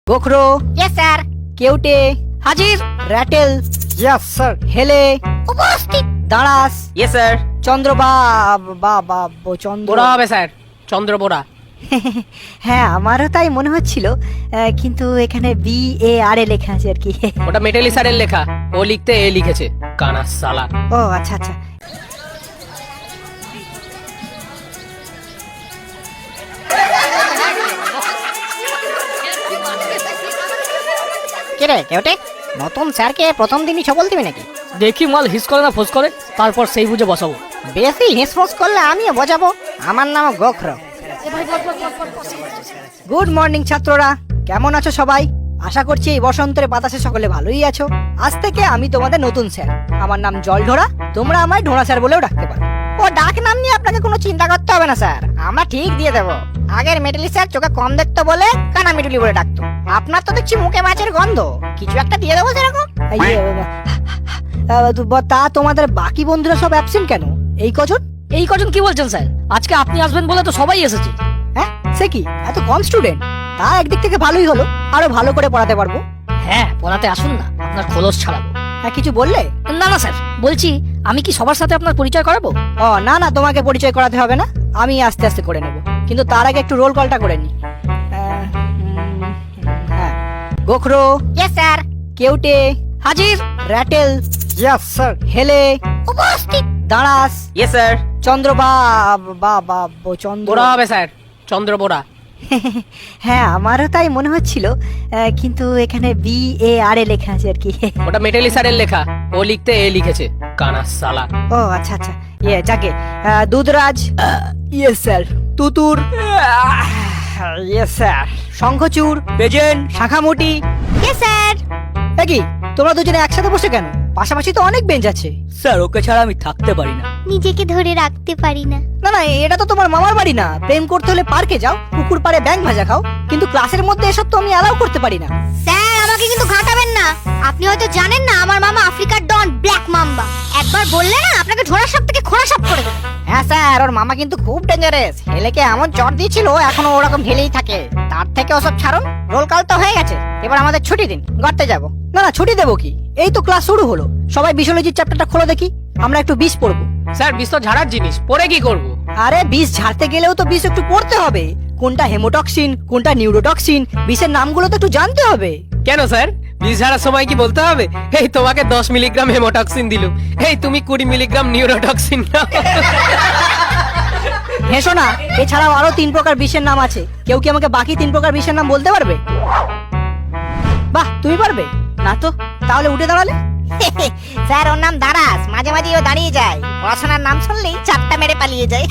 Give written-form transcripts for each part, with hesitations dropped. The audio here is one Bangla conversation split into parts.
গোখরো, ইয়েস স্যার। কেউটে, হাজির। র্যাটেল, ইয়েস স্যার। হেলে, উপস্থিত। দাঁড়াস, ইয়েস স্যার। চন্দ্র চন্দ্র বোরা হবে স্যার, চন্দ্র বোরা। হ্যাঁ আমারও তাই মনে হচ্ছিল, কিন্তু এখানে BAR লেখা আছে আর কি। ওটা মেটালি স্যারের লেখা, ও লিখতে এ লিখেছে, কানা সালা। ও আচ্ছা আচ্ছা। কে রে কেউটে, নতুন স্যারকে প্রথম দিনই ছবল দিবি নাকি? দেখি মাল হিস করে না ফোস করে, তারপর সেই বুঝে বসাবো। বেশি হিসফোস করলে আমিও বোঝাবো। আমার নাম গোখরো। গুড মর্নিং ছাত্ররা, কেমন আছো সবাই? আশা করছি এই বসন্তের বাতাসে সকলে ভালোই আছো। আজ থেকে আমি তোমাদের নতুন স্যার। আমার নাম জলঢোড়া, তোমরা আমায় ঢোড়া স্যার বলেও ডাকতে পারো। ও ডাক নাম নিয়ে আপনাকে কোনো চিন্তা করতে হবে না স্যার, আমরা ঠিক দিয়ে দেবো। আগের মেটালি স্যার চোখে কম দেখতো বলে কানা মিটুলি বলে ডাকতো। আপনার তো দেখছি মুখে মাছের গন্ধ, কিছু একটা দিয়ে দেবো সেরকম। তা তোমাদের বাকি বন্ধুরা সব অ্যাবসেন্ট কেন? এই কজন কি বলছেন স্যার? আজকে আপনি আসবেন বলে তো সবাই এসেছে। হ্যাঁ সে কি, এত কম স্টুডেন্ট? তা একদিক থেকে ভালোই হলো, আরো ভালো করে পড়াতে পারবো। হ্যাঁ পড়াতে আসুন না, আপনার খোলস ছাড়াবো। হ্যাঁ কিছু বললে? না না স্যার, বলছি আমি কি সবার সাথে আপনার পরিচয় করাবো? ও না না, তোমাকে পরিচয় করাতে হবে না, আমি আস্তে আস্তে করে নেব। কিন্তু তার আগে একটু রোল কলটা করে নি। হ্যাঁ, গোখরো, ইয়েস স্যার। কেউটে, হাজির। র্যাটেল, ইয়েস স্যার। হেলে, উপস্থিত। দাঁড়াস, ইয়েস স্যার। চন্দ্র চন্দ্র বোরা হবে স্যার, চন্দ্র বোরা। হ্যাঁ আমারও তাই মনে হচ্ছিল, কিন্তু এখানে BAR লেখা আছে আর কি। ওটা মেটালি স্যারের লেখা, ও লিখতে এ লিখেছে, কানা সালা। ও আচ্ছা আচ্ছা, যাকে দুধরাজ, ইয়েস স্যার। তুতুর, ইয়েস স্যার। শঙ্খচূড়, বেজেন, শাখামুটি, ইয়েস স্যার। কি তোমরা দুজনে একসাথে বসে কেন? পাশাপাশি তো অনেক বেঞ্চ আছে। স্যার ওকে ছাড়া আমি থাকতে পারি না। নিজেকে ধরে রাখতে পারি না। না না, এটা তো তোমার মামার বাড়ি না। প্রেম করতে হলে পার্কে যাও, পুকুর পাড়ে ব্যাঙ ভাজা খাও, কিন্তু ক্লাসের মধ্যে এসব তো আমি অ্যালাউ করতে পারি না। স্যার আমাকে কিন্তু ঘাটাবেন না। আপনি হয়তো জানেন না আমার মামা আফ্রিকার ডন ব্ল্যাক মাম্বা। একবার বললে না আপনাকে ঝোড়া সাপ থেকে খোড়া সাপ করে দেবে। হ্যাঁ স্যার, ওর মামা কিন্তু খুব ডেঞ্জারাস। হেলেকে এমন চট দিয়েছিল, এখনো ওরকম ঢেলেই থাকে। তার থেকে ওসব ছাড়ুন, রোল কাল তো হয়ে গেছে, এবার আমাদের ছুটি দিন, গড়তে যাব। না না, ছুটি দেবো কি? এই তো ক্লাস শুরু হলো। সবাই বিশোলজির চ্যাপ্টারটা খোলো দেখি, আমরা একটু বিষ পড়বো। স্যার বিষ তো ঝাড়ার জিনিস, পরে কি করবো? আরে বিষ ঝাড়তে গেলেও তো বিষ একটু পড়তে হবে। কোনটা হেমোটক্সিন, কোনটা নিউরোটক্সিন, বিষের নামগুলো তো একটু জানতে হবে। কেন স্যার, বিষ ঝাড়ার সময় কি বলতে হবে এই তোমাকে 10 মিলিগ্রাম হেমোটক্সিন দিলুম, এই তুমি 20 মিলিগ্রাম নিউরোটক্সিন নাও? হেসো না, এছাড়াও আরো 3 প্রকার বিষের নাম আছে। কেউ কি আমাকে বাকি 3 প্রকার বিষের নাম বলতে পারবে? বাহ, তুমি পারবে না তো, তাহলে উঠে দাঁড়ালে। স্যার ওর নাম দারাস, মাঝে মাঝে ও দাঁড়িয়ে যায়। পড়াশোনার নাম শুনলেই চাপটা মেরে পালিয়ে যায়।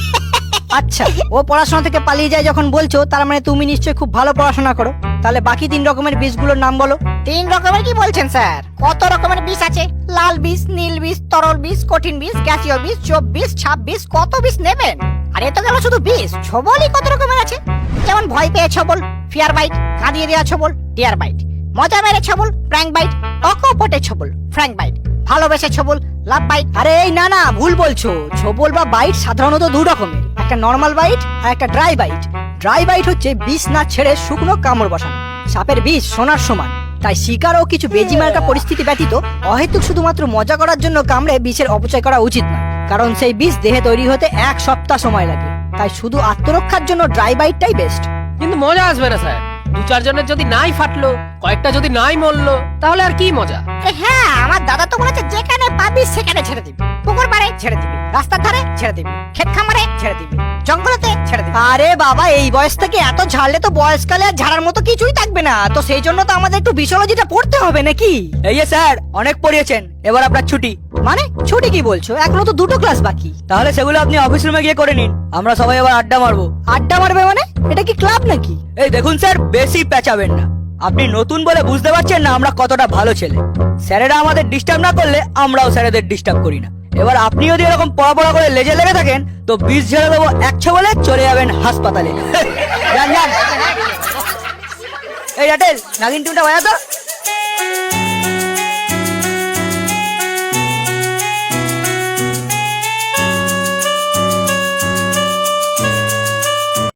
আচ্ছা, ও পড়াশোনা থেকে পালিয়ে যায় যখন বলছো, তার মানে তুমি নিশ্চয়ই খুব ভালো পড়াশোনা করো। তাহলে বাকি 3 রকমের বিষগুলোর নাম বলো। 3 রকমের কি বলছেন স্যার? কত রকমের বিষ আছে? লাল বিষ, নীল বিষ, তরল বিষ, কঠিন বিষ, গ্যাসীয় বিষ, চোপ বিষ, ছাপ বিষ, কত বিষ নেবেন? আর এ তো গেল শুধু বিষ। ছবলই কত রকমের আছে, যেমন ভয় পেয়ে ছবল, ফিয়ার বাইট, কাঁদিয়ে দেওয়া ছবল, ডিয়ার বাইট, মজা মেরে ছবল, প্র্যাঙ্ক বাইট, অকপটে ছবল, ফ্র্যাঙ্ক বাইট, ভালোবেসে ছবল, লাভ বাইট। আরে এই না না, ভুল বলছো। ছবল বা বাইট সাধারণত 2 রকমের, একটা নর্মাল বাইট আর একটা ড্রাই বাইট। ড্রাই বাইট হচ্ছে বিষ না ছেড়ে শুকনো কামড় বসানো। সাপের বিষ সোনার সমান, তাই শিকার ও কিছু বেজিমার্কা পরিস্থিতি ব্যতীত অহেতুক শুধুমাত্র মজা করার জন্য কামড়ে বিষের অপচয় করা উচিত নয়, কারণ সেই বিষ দেহে তৈরি হতে 1 সপ্তাহ সময় লাগে। তাই শুধু আত্মরক্ষার জন্য ড্রাই বাইটটাই বেস্ট। কিন্তু মজা আসবে না স্যার, 2-4 জনের যদি নাই ফাটলো, কয়েকটা যদি নাই মরলো, তাহলে আর কি মজা? হ্যাঁ, আমার দাদা তো বলেছে যেখানে পাবি সেখানে ছেড়ে দিবি। পুকুর পাড়ে ছেড়ে দিবি, রাস্তার ধারে ছেড়ে দিবি, ক্ষেত খামারে ছেড়ে দিবি, জঙ্গলেতে ছেড়ে দিবি। আরে বাবা, এই বয়স থেকে এত ঝাড়লে তো বয়সকালে আর ঝাড়ার মতো কিছুই থাকবে না। তো সেই জন্য তো আমাদের একটু বিশোলজিটা পড়তে হবে নাকি? এই যে স্যার, অনেক পড়িয়েছেন, এবার আপনার ছুটি। মানে ছুটি কি বলছো? এখনো তো 2টো ক্লাস বাকি। তাহলে সেগুলো আপনি অফিস রুমে গিয়ে করে নিন, আমরা সবাই এবার আড্ডা মারবো। আড্ডা মারবে মানে? এটা কি ক্লাব নাকি? এই দেখুন স্যার, বেশি পেঁচাবেন না। আপনি নতুন বলে বুঝতে পারছেন না আমরা কতটা ভালো ছেলে। স্যারেরা আমাদের ডিস্টার্ব না করলে আমরাও স্যারেদের ডিস্টার্ব করি না। এবার আপনি যদি এরকম পড়া করে লেজে লেগে থাকেন, তো বিষ ঝেড়ে দেবো 1 বলে চলে যাবেন হাসপাতালে। যান যান। এই রাটেল, নাগিন টুনটা বাজাতো।